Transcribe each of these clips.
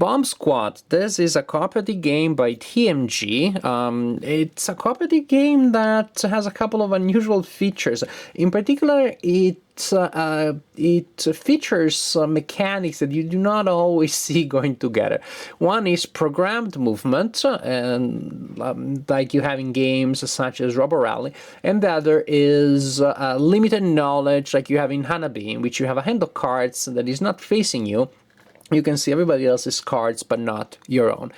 Bomb Squad. This is a cooperative game by TMG. It's a cooperative game that has a couple of unusual features. In particular, it features mechanics that you do not always see going together. One is programmed movement, and like you have in games such as Robo Rally, and the other is limited knowledge, like you have in Hanabi, in which you have a hand of cards that is not facing you. You can see everybody else's cards, but not your own.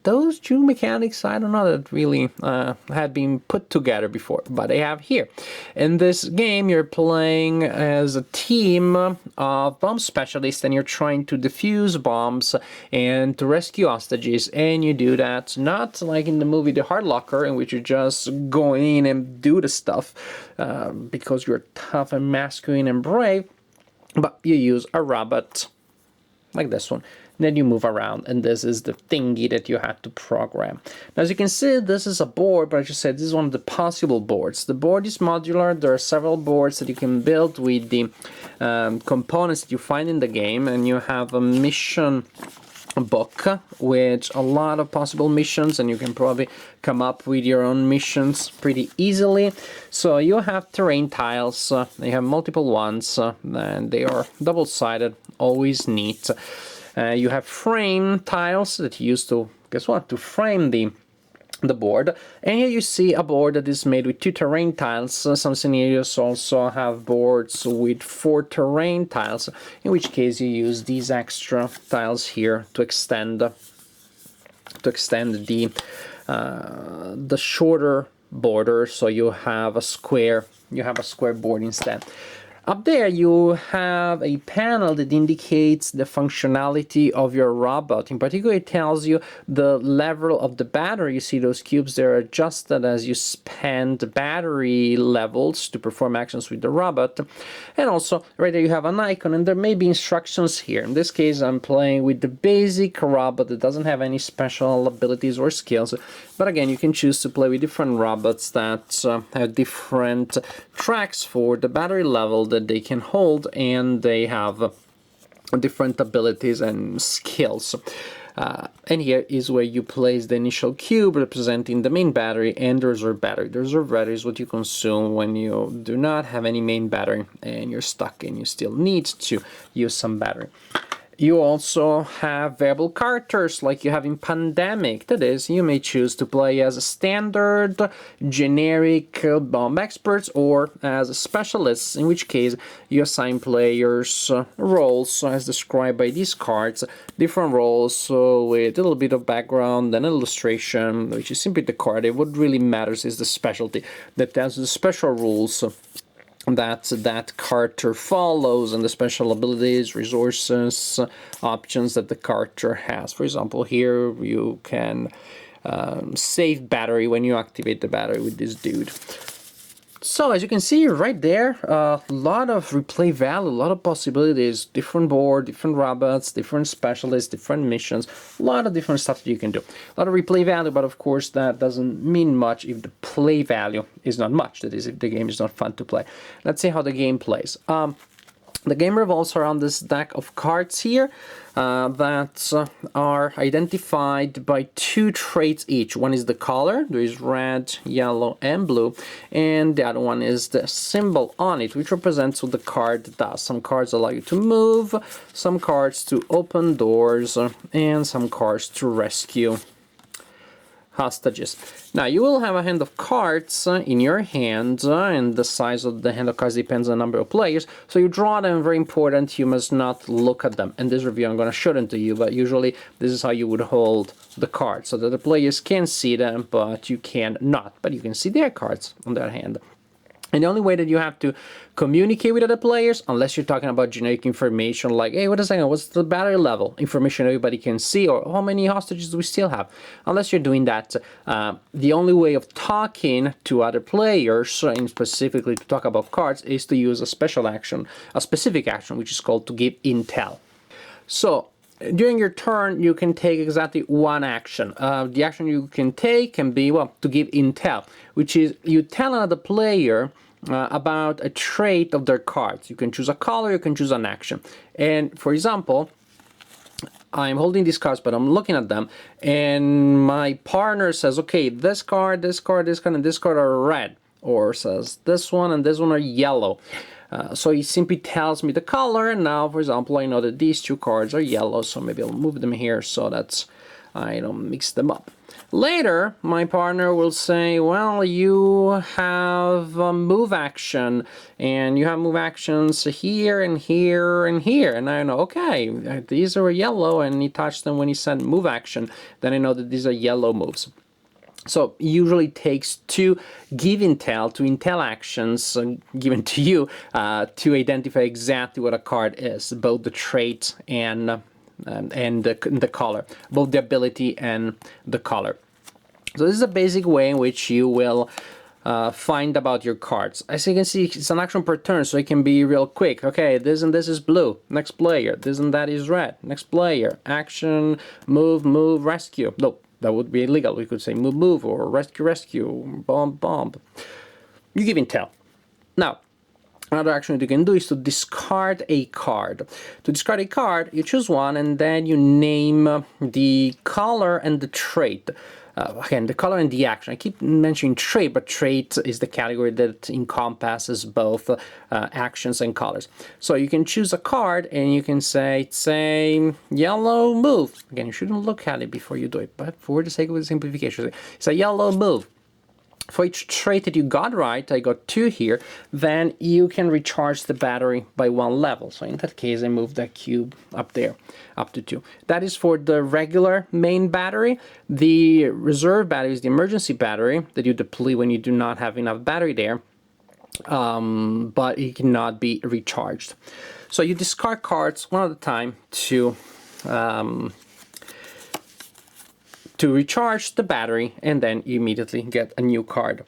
Those two mechanics, I don't know that really had been put together before, but they have here. In this game, you're playing as a team of bomb specialists, and you're trying to defuse bombs and to rescue hostages. And you do that not like in the movie The Hard Locker, in which you just go in and do the stuff because you're tough and masculine and brave, but you use a robot like this one. Then you move around, and this is the thingy that you had to program. Now, as you can see, this is a board, but I just said this is one of the possible boards. The board is modular. There are several boards that you can build with the components that you find in the game, and you have a mission book with a lot of possible missions, and you can probably come up with your own missions pretty easily. So you have terrain tiles, you have multiple ones, and they are double-sided, always neat. You have frame tiles that you use to, guess what, to frame the board. And here you see a board that is made with 2 terrain tiles. Some scenarios also have boards with 4 terrain tiles, in which case you use these extra tiles here to extend the shorter border, so you have a square board instead. Up there you have a panel that indicates the functionality of your robot. In particular, it tells you the level of the battery. You see those cubes, they're adjusted as you spend battery levels to perform actions with the robot. And also, right there you have an icon, and there may be instructions here. In this case, I'm playing with the basic robot that doesn't have any special abilities or skills. But again, you can choose to play with different robots that have different tracks for the battery level that they can hold, and they have different abilities and skills. And here is where you place the initial cube representing the main battery and the reserve battery. The reserve battery is what you consume when you do not have any main battery and you're stuck and you still need to use some battery. You also have variable characters like you have in Pandemic. That is, you may choose to play as a standard, generic bomb experts or as specialists, in which case you assign players roles as described by these cards, different roles with a little bit of background and illustration, which is simply the card. What really matters is the specialty that tells the special rules that character follows and the special abilities, resources, options that the character has. For example, here you can save battery when you activate the battery with this dude. So as you can see right there, a lot of replay value, a lot of possibilities, different board, different robots, different specialists, different missions, a lot of different stuff that you can do. A lot of replay value, but of course that doesn't mean much if the play value is not much, that is, if the game is not fun to play. Let's see how the game plays. The game revolves around this deck of cards here that are identified by 2 traits each. One is the color, there is red, yellow, and blue, and the other one is the symbol on it, which represents what the card does. Some cards allow you to move, some cards to open doors, and some cards to rescue hostages. Now, you will have a hand of cards in your hand, and the size of the hand of cards depends on the number of players. So you draw them, very important, you must not look at them. In this review, I'm going to show them to you, but usually this is how you would hold the cards, so that the players can see them, but you can not. But you can see their cards on their hand. And the only way that you have to communicate with other players, unless you're talking about generic information like, hey, wait a second, what's the battery level? Information everybody can see, or how many hostages do we still have? Unless you're doing that, the only way of talking to other players, and specifically to talk about cards, is to use a special action, a specific action, which is called to give intel. So, during your turn, you can take exactly one action. The action you can take can be, well, to give intel, which is you tell another player about a trait of their cards. You can choose a color, you can choose an action. And for example, I'm holding these cards, but I'm looking at them, and my partner says, okay, this card, this card, this card, and this card are red, or says this one and this one are yellow. So he simply tells me the color, and now, for example, I know that these two cards are yellow, so maybe I'll move them here so that I don't mix them up. Later, my partner will say, well, you have a move action, and you have move actions here and here and here. And I know, okay, these are yellow, and he touched them when he said move action. Then I know that these are yellow moves. So usually takes two give intel, two intel actions given to you to identify exactly what a card is, both the trait and the color, both the ability and the color. So this is a basic way in which you will find about your cards. As you can see, it's an action per turn, so it can be real quick. Okay, this and this is blue. Next player. This and that is red. Next player. Action, move, move, rescue. No, that would be illegal. We could say move, move, or rescue, rescue, bomb, bomb. You give intel. Now, another action that you can do is to discard a card. To discard a card, you choose one, and then you name the color and the trait. Again, the color and the action. I keep mentioning trait, but trait is the category that encompasses both actions and colors. So you can choose a card, and you can say, say, yellow move. Again, you shouldn't look at it before you do it, but for the sake of the simplification, it's a yellow move. For each trait that you got right, I got 2 here, then you can recharge the battery by 1 level. So in that case, I move that cube up there, up to 2. That is for the regular main battery. The reserve battery is the emergency battery that you deploy when you do not have enough battery there, but it cannot be recharged. So you discard cards one at a time to recharge the battery, and then you immediately get a new card.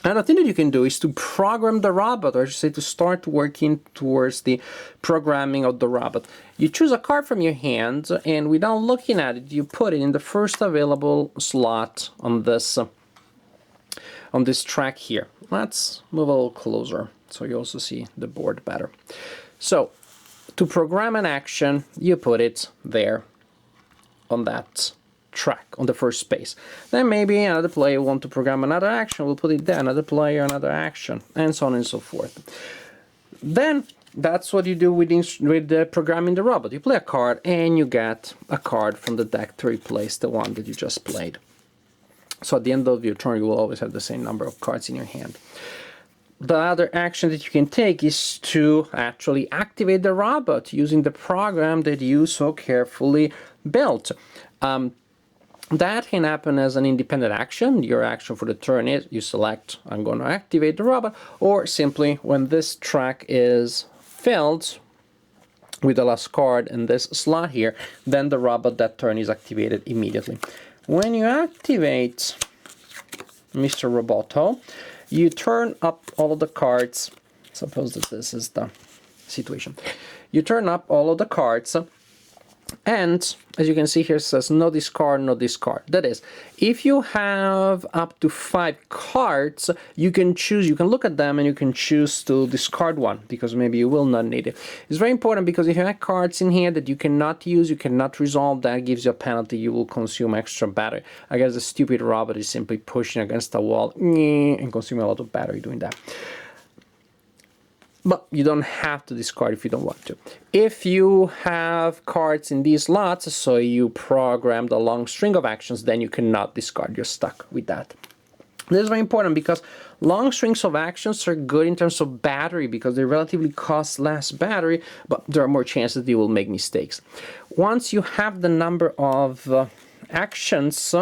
Another thing that you can do is to program the robot, or I should say to start working towards the programming of the robot. You choose a card from your hand, and without looking at it, you put it in the first available slot on this track here. Let's move a little closer so you also see the board better. So, to program an action, you put it there on that track, on the first space. Then maybe another player want to program another action, we'll put it there, another player, another action, and so on and so forth. Then that's what you do with programming the robot. You play a card, and you get a card from the deck to replace the one that you just played. So at the end of your turn, you will always have the same number of cards in your hand. The other action that you can take is to actually activate the robot using the program that you so carefully built. That can happen as an independent action. Your action for the turn is you select, I'm going to activate the robot, or simply when this track is filled with the last card in this slot here, then the robot that turn is activated immediately. When you activate Mr. Roboto, you turn up all of the cards. Suppose that this is the situation. You turn up all of the cards, and as you can see here, it says no discard, no discard. That is, if you have up to 5 cards, you can choose, you can look at them and you can choose to discard one, because maybe you will not need it. It's very important, because if you have cards in here that you cannot use, you cannot resolve, that gives you a penalty. You will consume extra battery. I guess the stupid robot is simply pushing against the wall and consuming a lot of battery doing that. But you don't have to discard if you don't want to. If you have cards in these slots, so you programmed a long string of actions, then you cannot discard. You're stuck with that. This is very important, because long strings of actions are good in terms of battery, because they relatively cost less battery, but there are more chances that you will make mistakes. Once you have the number of actions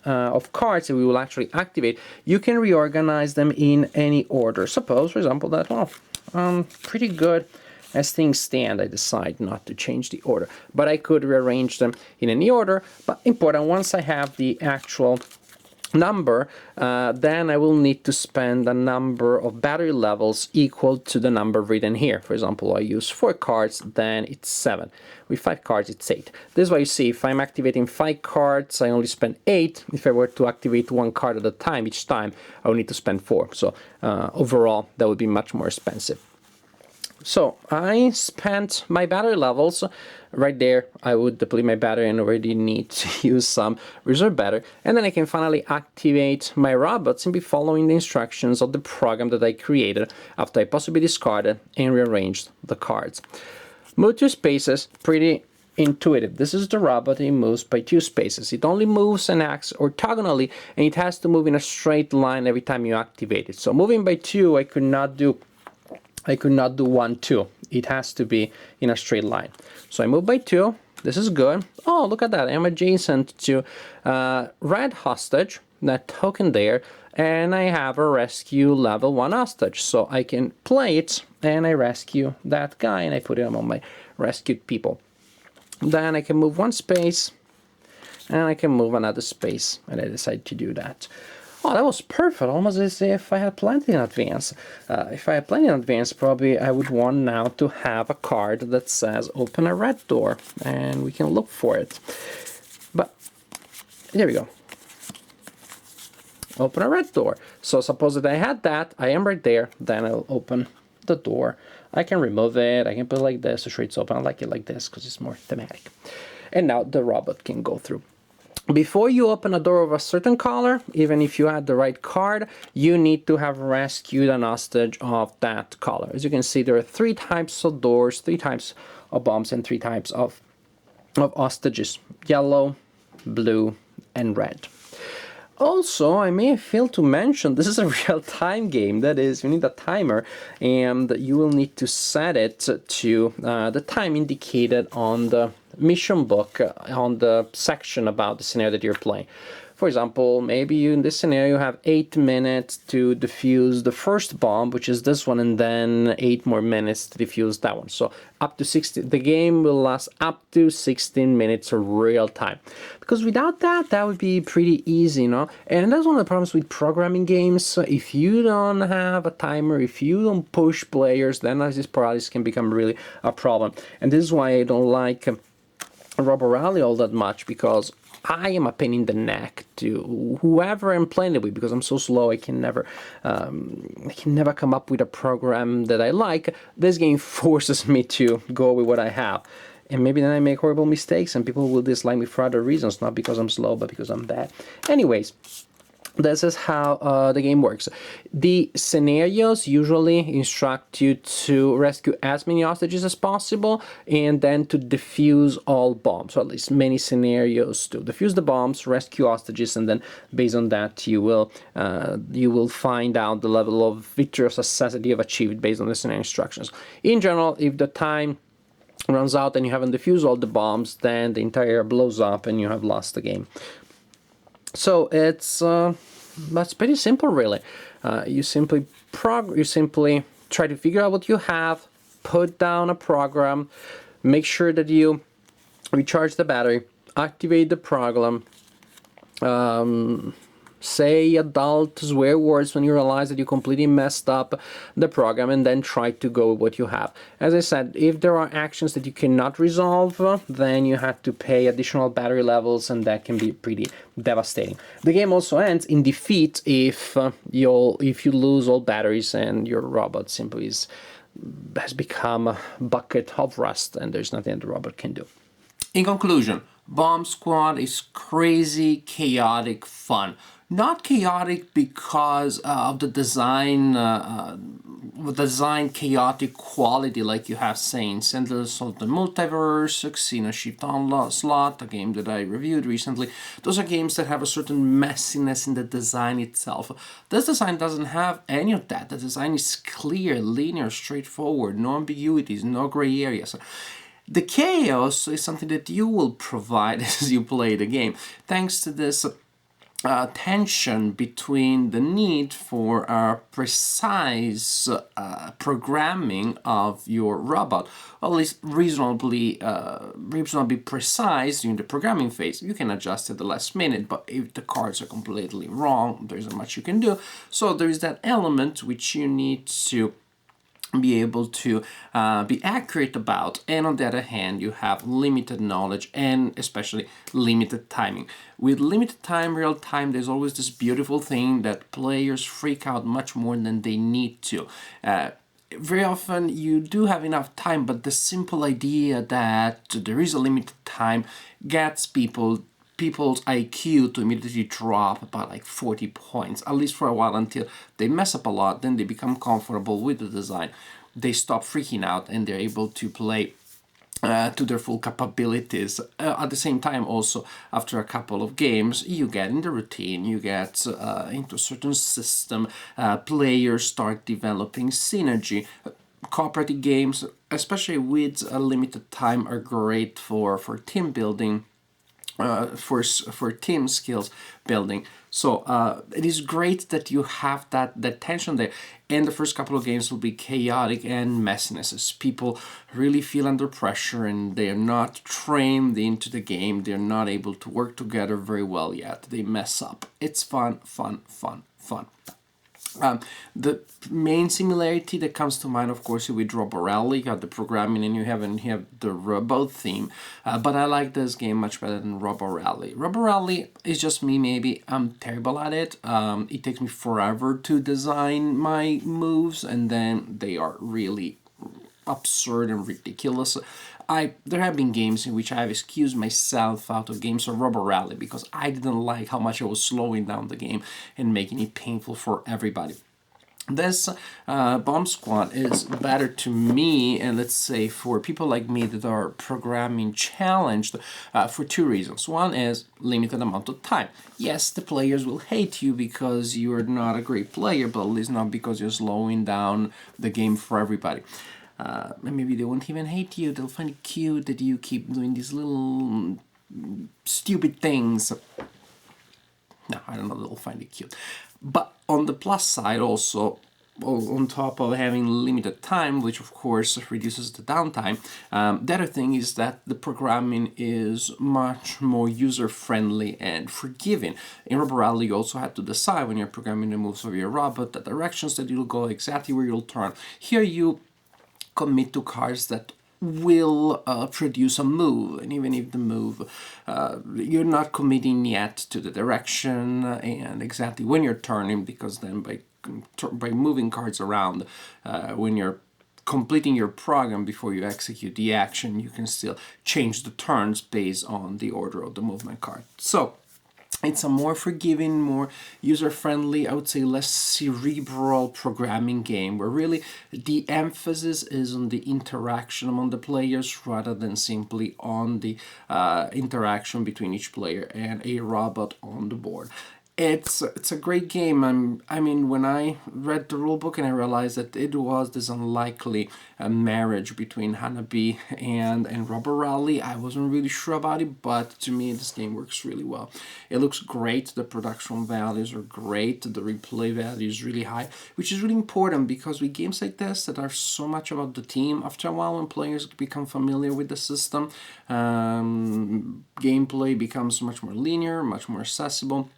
of cards that we will actually activate, you can reorganize them in any order. Suppose, for example, that, well, pretty good as things stand, I decide not to change the order, but I could rearrange them in any order. But important, once I have the actual number, then I will need to spend a number of battery levels equal to the number written here. For example, I use 4 cards, then it's 7. With 5 cards, it's 8. This is why you see, if I'm activating 5 cards, I only spend 8. If I were to activate 1 card at a time, each time, I would need to spend 4. So overall, that would be much more expensive. So I spent my battery levels right there. I would deplete my battery and already need to use some reserve battery. And then I can finally activate my robot simply following the instructions of the program that I created after I possibly discarded and rearranged the cards. Move to spaces, pretty intuitive. This is the robot. It moves by 2 spaces. It only moves and acts orthogonally, and it has to move in a straight line every time you activate it. So moving by 2, I could not do 1, 2. It has to be in a straight line. So I move by 2. This is good. Oh, look at that. I'm adjacent to red hostage, that token there, and I have a rescue level 1 hostage. So I can play it, and I rescue that guy, and I put him on my rescued people. Then I can move 1 space, and I can move another space, and I decide to do that. Oh, that was perfect, almost as if I had planned in advance. If I had planned in advance, probably I would want now to have a card that says open a red door, and we can look for it. But there we go. Open a red door. So suppose that I had that, I am right there, then I'll open the door. I can remove it, I can put it like this to show it's open. I like it like this because it's more thematic. And now the robot can go through. Before you open a door of a certain color, even if you had the right card, you need to have rescued an hostage of that color. As you can see, there are 3 types of doors, 3 types of bombs, and 3 types of hostages: yellow, blue, and red. Also, I may have failed to mention, this is a real-time game. That is, you need a timer, and you will need to set it to the time indicated on the mission book, on the section about the scenario that you're playing. For example, maybe you, in this scenario, you have 8 minutes to defuse the first bomb, which is this one, and then 8 more minutes to defuse that one. So up to 60, the game will last up to 16 minutes of real time. Because without that, that would be pretty easy, you know? And that's one of the problems with programming games. So if you don't have a timer, if you don't push players, then analysis paralysis can become really a problem. And this is why I don't like Robo Rally all that much, because I am a pain in the neck to whoever I'm playing it with, because I'm so slow. I can never come up with a program that I like. This game forces me to go with what I have, and maybe then I make horrible mistakes, and people will dislike me for other reasons, not because I'm slow, but because I'm bad. Anyways, this is how the game works. The scenarios usually instruct you to rescue as many hostages as possible and then to defuse all bombs, or at least many scenarios to defuse the bombs, rescue hostages, and then based on that you will find out the level of victory or success that you have achieved based on the scenario instructions. In general, if the time runs out and you haven't defused all the bombs, then the entire area blows up and you have lost the game. So that's pretty simple, really. You simply try to figure out what you have, put down a program, make sure that you recharge the battery, activate the program, say adult swear words when you realize that you completely messed up the program, and then try to go with what you have. As I said, if there are actions that you cannot resolve, then you have to pay additional battery levels, and that can be pretty devastating. The game also ends in defeat if you lose all batteries and your robot simply has become a bucket of rust, and there's nothing that the robot can do. In conclusion, Bomb Squad is crazy, chaotic fun. Not chaotic because of the design chaotic quality like you have Saints, Endless of the Multiverse, Xena Shift Onslaught, a game that I reviewed recently. Those are games that have a certain messiness in the design itself. This design doesn't have any of that. The design is clear, linear, straightforward, no ambiguities, no gray areas. The chaos is something that you will provide as you play the game, thanks to this tension between the need for precise programming of your robot, or at least reasonably precise during the programming phase. You can adjust at the last minute, but if the cards are completely wrong, there isn't much you can do. So there is that element which you need to be able to be accurate about, and on the other hand you have limited knowledge and especially limited timing. With limited time, real time, there's always this beautiful thing that players freak out much more than they need to. very often you do have enough time, but the simple idea that there is a limited time gets people's IQ to immediately drop by like 40 points, at least for a while, until they mess up a lot, then they become comfortable with the design. They stop freaking out and they're able to play to their full capabilities. At the same time, also, after a couple of games, you get in the routine, you get into a certain system, players start developing synergy. Cooperative games, especially with a limited time, are great for team building, for team skills building. So it is great that you have that tension there. And the first couple of games will be chaotic and messiness as people really feel under pressure and they are not trained into the game. They're not able to work together very well yet. They mess up. It's fun, fun, fun, fun. The main similarity that comes to mind, of course, with Robot Rally. You have the programming and you have the robot theme. But I like this game much better than Robot Rally. Robot Rally is just me, maybe. I'm terrible at it. It takes me forever to design my moves, and then they are really absurd and ridiculous. There have been games in which I have excused myself out of games of Robot Rally because I didn't like how much I was slowing down the game and making it painful for everybody. This Bomb Squad is better to me, and let's say for people like me that are programming challenged, for two reasons. One is limited amount of time. Yes, the players will hate you because you are not a great player, but at least not because you're slowing down the game for everybody. And maybe they won't even hate you. They'll find it cute that you keep doing these little stupid things. No, I don't know, they'll find it cute. But on the plus side also, on top of having limited time, which of course reduces the downtime, the other thing is that the programming is much more user-friendly and forgiving. In Robot Rally, you also have to decide when you're programming the moves of your robot, the directions that you'll go, exactly where you'll turn. Here you commit to cards that will produce a move, and even if the move you're not committing yet to the direction and exactly when you're turning, because then by moving cards around, when you're completing your program before you execute the action, you can still change the turns based on the order of the movement card. So it's a more forgiving, more user-friendly, I would say less cerebral programming game where really the emphasis is on the interaction among the players rather than simply on the interaction between each player and a robot on the board. It's a great game. I mean, when I read the rulebook and I realized that it was this unlikely marriage between Hanabi and Robot Rally, I wasn't really sure about it, but to me this game works really well. It looks great, the production values are great, the replay value is really high, which is really important because with games like this that are so much about the team, after a while when players become familiar with the system, gameplay becomes much more linear, much more accessible.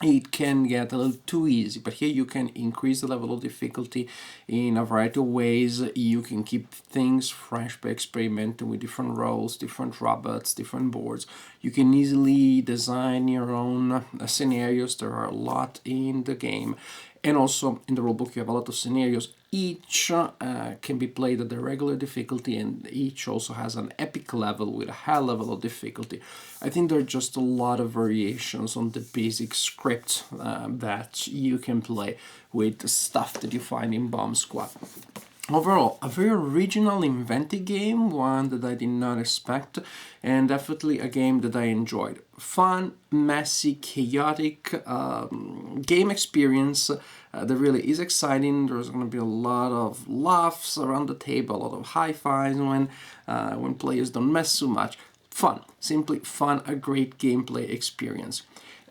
It can get a little too easy, but here you can increase the level of difficulty in a variety of ways. You can keep things fresh by experimenting with different roles, different robots, different boards. You can easily design your own scenarios. There are a lot in the game. And also in the rulebook you have a lot of scenarios. Each can be played at the regular difficulty, and each also has an epic level with a high level of difficulty. I think there are just a lot of variations on the basic script that you can play with the stuff that you find in Bomb Squad. Overall, a very original, inventive game, one that I did not expect, and definitely a game that I enjoyed. Fun, messy, chaotic game experience that really is exciting. There's going to be a lot of laughs around the table, a lot of high fives when players don't mess too much. Fun, simply fun, a great gameplay experience.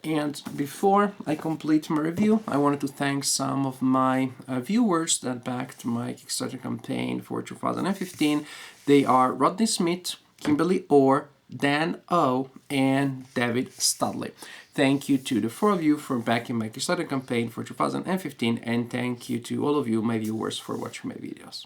And before I complete my review, I wanted to thank some of my viewers that backed my Kickstarter campaign for 2015. They are Rodney Smith, Kimberly Orr, Dan O, and David Studley. Thank you to the four of you for backing my Kickstarter campaign for 2015, and thank you to all of you, my viewers, for watching my videos.